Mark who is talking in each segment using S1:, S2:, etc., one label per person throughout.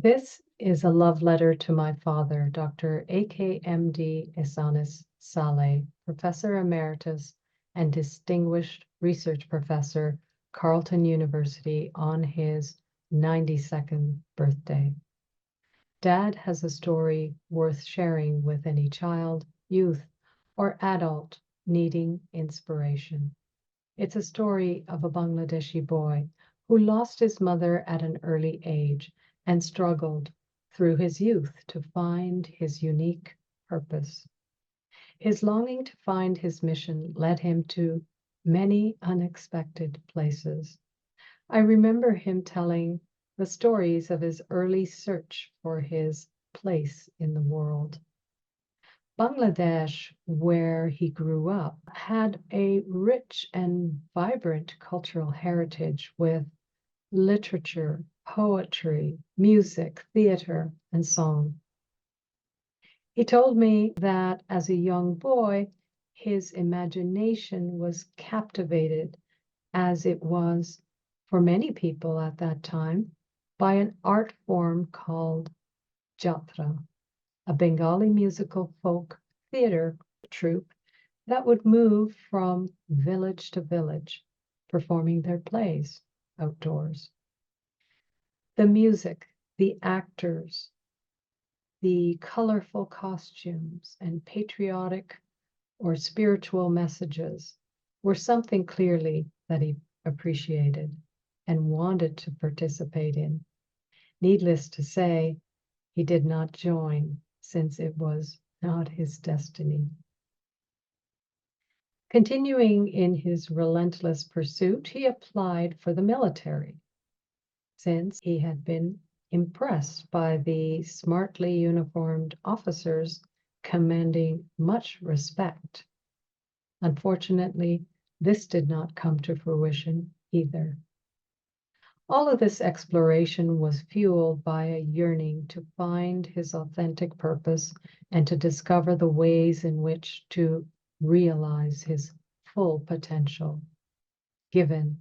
S1: This is a love letter to my father, Dr. AKMD Ehsanes Saleh, Professor Emeritus and Distinguished Research Professor, Carleton University, on his 92nd birthday. Dad has a story worth sharing with any child, youth, or adult needing inspiration. It's a story of a Bangladeshi boy who lost his mother at an early age and struggled through his youth to find his unique purpose. His longing to find his mission led him to many unexpected places. I remember him telling the stories of his early search for his place in the world. Bangladesh, where he grew up, had a rich and vibrant cultural heritage with literature, poetry, music, theater, and song. He told me that as a young boy, his imagination was captivated, as it was for many people at that time, by an art form called jatra, a Bengali musical folk theater troupe that would move from village to village, performing their plays outdoors. The music, the actors, the colorful costumes, and patriotic or spiritual messages were something clearly that he appreciated and wanted to participate in. Needless to say, he did not join, since it was not his destiny. Continuing in his relentless pursuit, he applied for the military, since he had been impressed by the smartly uniformed officers commanding much respect. Unfortunately, this did not come to fruition either. All of this exploration was fueled by a yearning to find his authentic purpose and to discover the ways in which to realize his full potential, given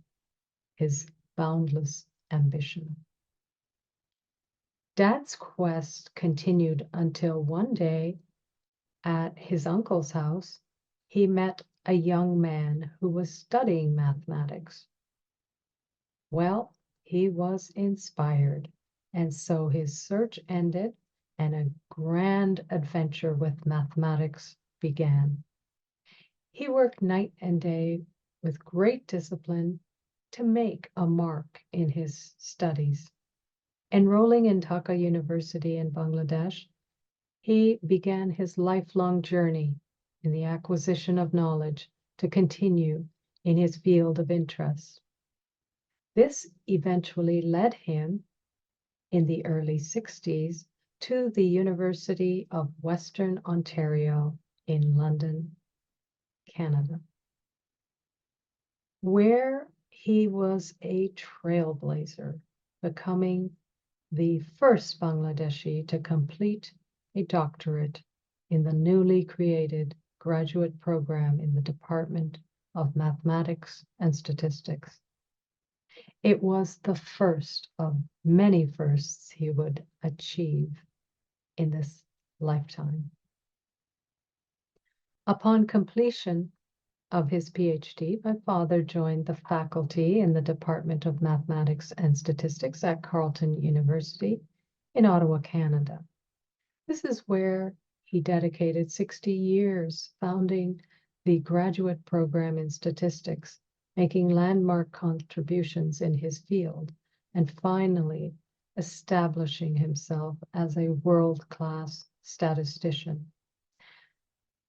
S1: his boundless ambition. Dad's quest continued until one day at his uncle's house, he met a young man who was studying mathematics. Well, he was inspired, and so his search ended and a grand adventure with mathematics began. He worked night and day with great discipline to make a mark in his studies. Enrolling in Dhaka University in Bangladesh, he began his lifelong journey in the acquisition of knowledge to continue in his field of interest. This eventually led him, in the early 60s, to the University of Western Ontario in London, Canada, where he was a trailblazer, becoming the first Bangladeshi to complete a doctorate in the newly created graduate program in the Department of Mathematics and Statistics. It was the first of many firsts he would achieve in this lifetime. Upon completion of his PhD, my father joined the faculty in the Department of Mathematics and Statistics at Carleton University in Ottawa, Canada. This is where he dedicated 60 years founding the graduate program in statistics, making landmark contributions in his field, and finally establishing himself as a world-class statistician.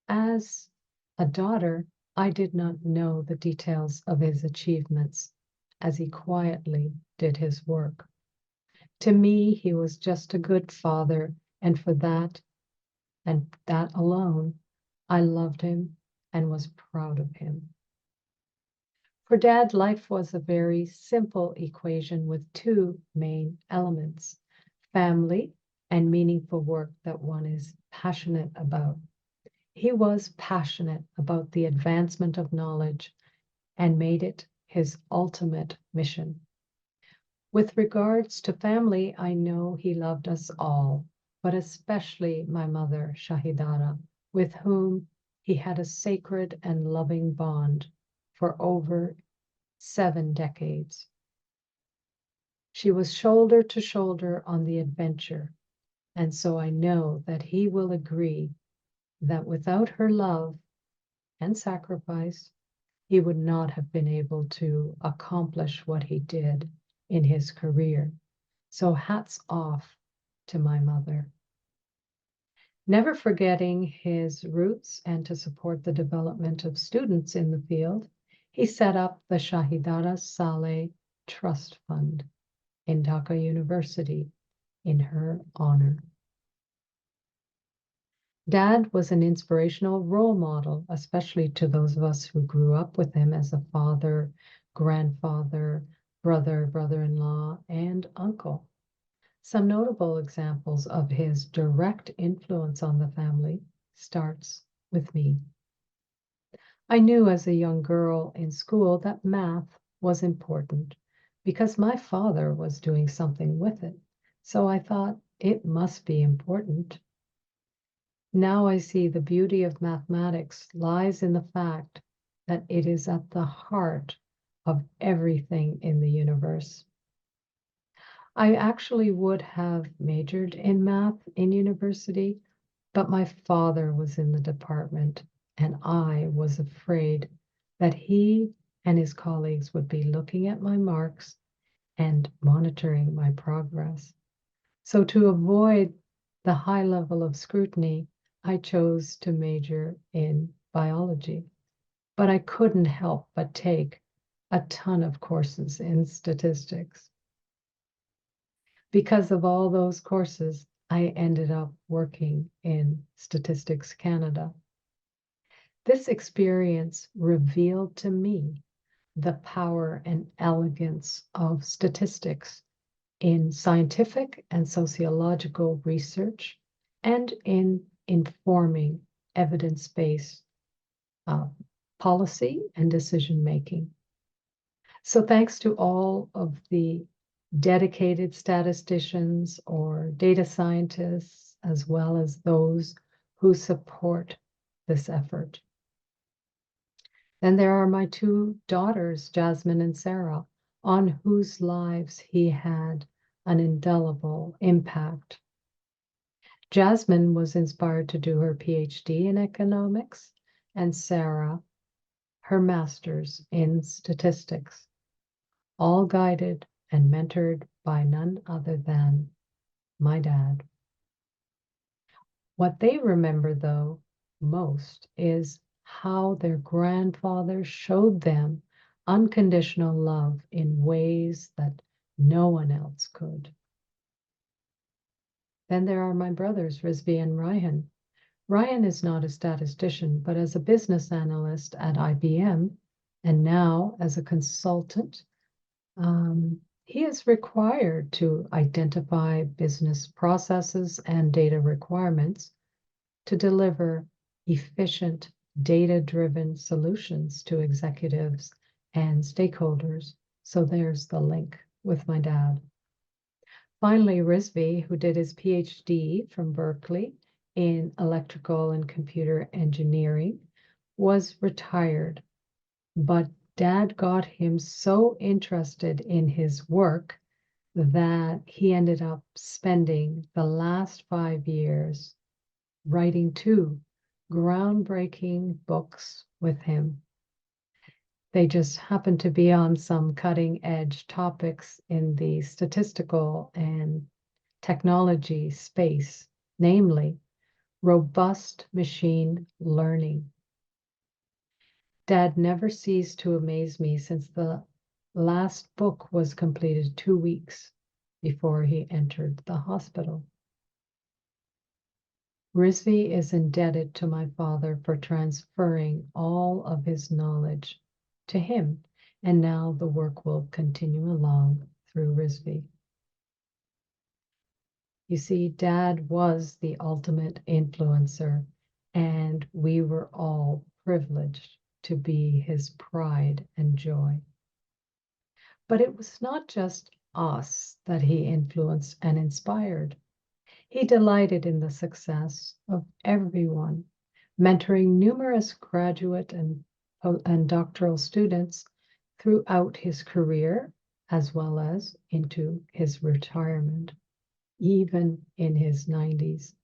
S1: As a daughter, I did not know the details of his achievements, as he quietly did his work. To me, he was just a good father, and for that, and that alone, I loved him and was proud of him. For Dad, life was a very simple equation with two main elements: family and meaningful work that one is passionate about. He was passionate about the advancement of knowledge and made it his ultimate mission. With regards to family, I know he loved us all, but especially my mother, Shahidara, with whom he had a sacred and loving bond for over 7 decades. She was shoulder to shoulder on the adventure, and so I know that he will agree that without her love and sacrifice, he would not have been able to accomplish what he did in his career. So hats off to my mother. Never forgetting his roots and to support the development of students in the field, he set up the Ehsanes Saleh Trust Fund in Dhaka University in her honor. Dad was an inspirational role model, especially to those of us who grew up with him as a father, grandfather, brother, brother-in-law, and uncle. Some notable examples of his direct influence on the family starts with me. I knew as a young girl in school that math was important because my father was doing something with it. So I thought it must be important. Now I see the beauty of mathematics lies in the fact that it is at the heart of everything in the universe. I actually would have majored in math in university, but my father was in the department and I was afraid that he and his colleagues would be looking at my marks and monitoring my progress. So to avoid the high level of scrutiny, I chose to major in biology, but I couldn't help but take a ton of courses in statistics. Because of all those courses, I ended up working in Statistics Canada. This experience revealed to me the power and elegance of statistics in scientific and sociological research and in informing evidence-based policy and decision-making. So thanks to all of the dedicated statisticians or data scientists, as well as those who support this effort. Then there are my 2 daughters, Jasmine and Sarah, on whose lives he had an indelible impact. Jasmine was inspired to do her PhD in economics, and Sarah, her master's in statistics, all guided and mentored by none other than my dad. What they remember, though, most is how their grandfather showed them unconditional love in ways that no one else could. Then there are my brothers, Rizvi and Ryan. Ryan is not a statistician, but as a business analyst at IBM, and now as a consultant, he is required to identify business processes and data requirements to deliver efficient, data-driven solutions to executives and stakeholders. So there's the link with my dad. Finally, Rizvi, who did his PhD from Berkeley in electrical and computer engineering, was retired, but Dad got him so interested in his work that he ended up spending the last 5 years writing 2 groundbreaking books with him. They just happened to be on some cutting edge topics in the statistical and technology space, namely robust machine learning. Dad never ceased to amaze me since the last book was completed 2 weeks before he entered the hospital. Rizvi is indebted to my father for transferring all of his knowledge to him, and now the work will continue along through Rizvi. You see, Dad was the ultimate influencer, and we were all privileged to be his pride and joy. But it was not just us that he influenced and inspired. He delighted in the success of everyone, mentoring numerous graduate and doctoral students throughout his career, as well as into his retirement, even in his 90s.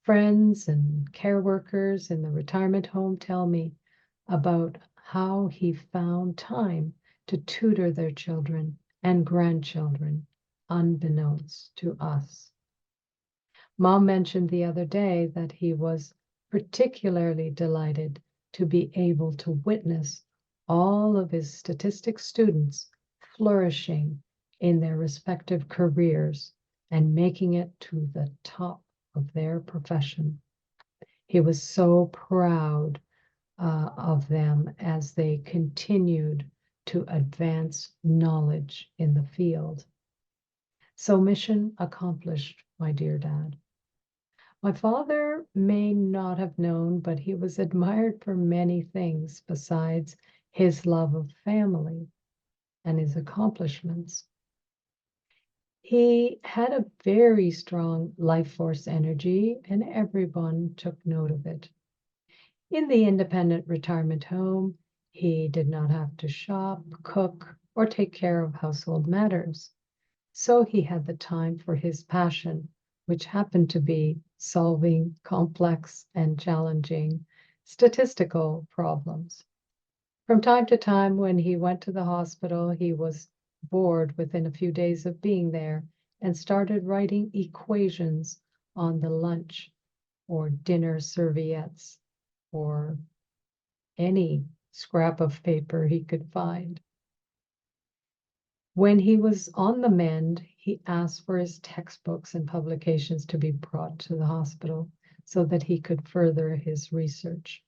S1: Friends and care workers in the retirement home tell me about how he found time to tutor their children and grandchildren, unbeknownst to us. Mom mentioned the other day that he was particularly delighted to be able to witness all of his statistics students flourishing in their respective careers and making it to the top of their profession. He was so proud of them as they continued to advance knowledge in the field. So, mission accomplished, my dear Dad. My father may not have known, but he was admired for many things besides his love of family and his accomplishments. He had a very strong life force energy, and everyone took note of it. In the independent retirement home, he did not have to shop, cook, or take care of household matters. So he had the time for his passion, which happened to be solving complex and challenging statistical problems. From time to time, when he went to the hospital, he was bored within a few days of being there and started writing equations on the lunch or dinner serviettes or any scrap of paper he could find. When he was on the mend, he asked for his textbooks and publications to be brought to the hospital so that he could further his research.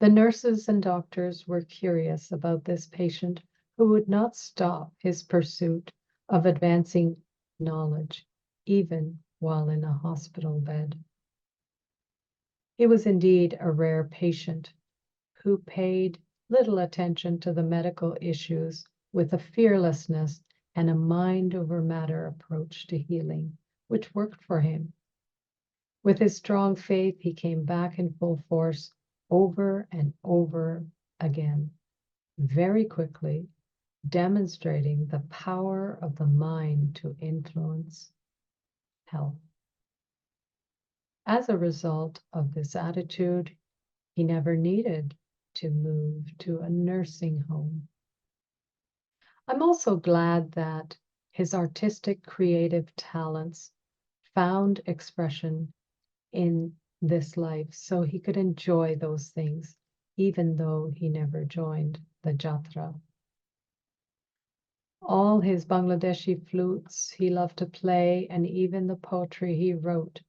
S1: The nurses and doctors were curious about this patient who would not stop his pursuit of advancing knowledge, even while in a hospital bed. He was indeed a rare patient who paid little attention to the medical issues with a fearlessness and a mind over matter approach to healing, which worked for him. With his strong faith, he came back in full force over and over again, very quickly, demonstrating the power of the mind to influence health. As a result of this attitude, he never needed to move to a nursing home. I'm also glad that his artistic, creative talents found expression in this life so he could enjoy those things, even though he never joined the jatra. All his Bangladeshi flutes he loved to play, and even the poetry he wrote,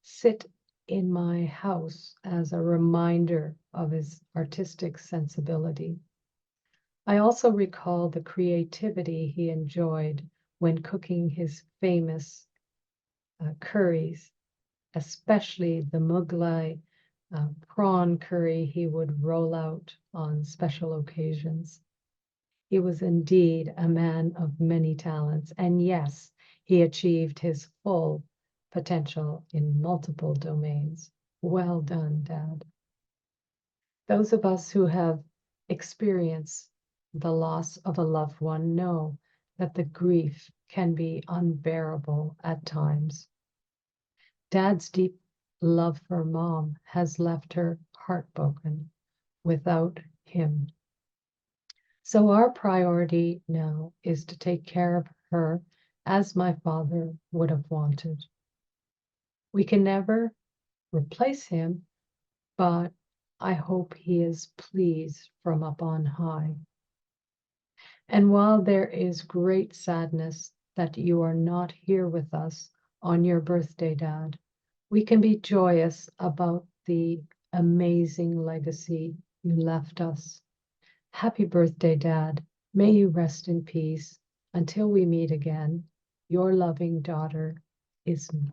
S1: sit in my house as a reminder of his artistic sensibility. I also recall the creativity he enjoyed when cooking his famous curries, especially the Mughlai prawn curry he would roll out on special occasions. He was indeed a man of many talents, and yes, he achieved his full potential in multiple domains. Well done, Dad. Those of us who have experienced the loss of a loved one know that the grief can be unbearable at times. Dad's deep love for Mom has left her heartbroken without him. So our priority now is to take care of her as my father would have wanted. We can never replace him, but I hope he is pleased from up on high. And while there is great sadness that you are not here with us on your birthday, Dad, we can be joyous about the amazing legacy you left us. Happy birthday, Dad. May you rest in peace. Until we meet again, your loving daughter, Isma.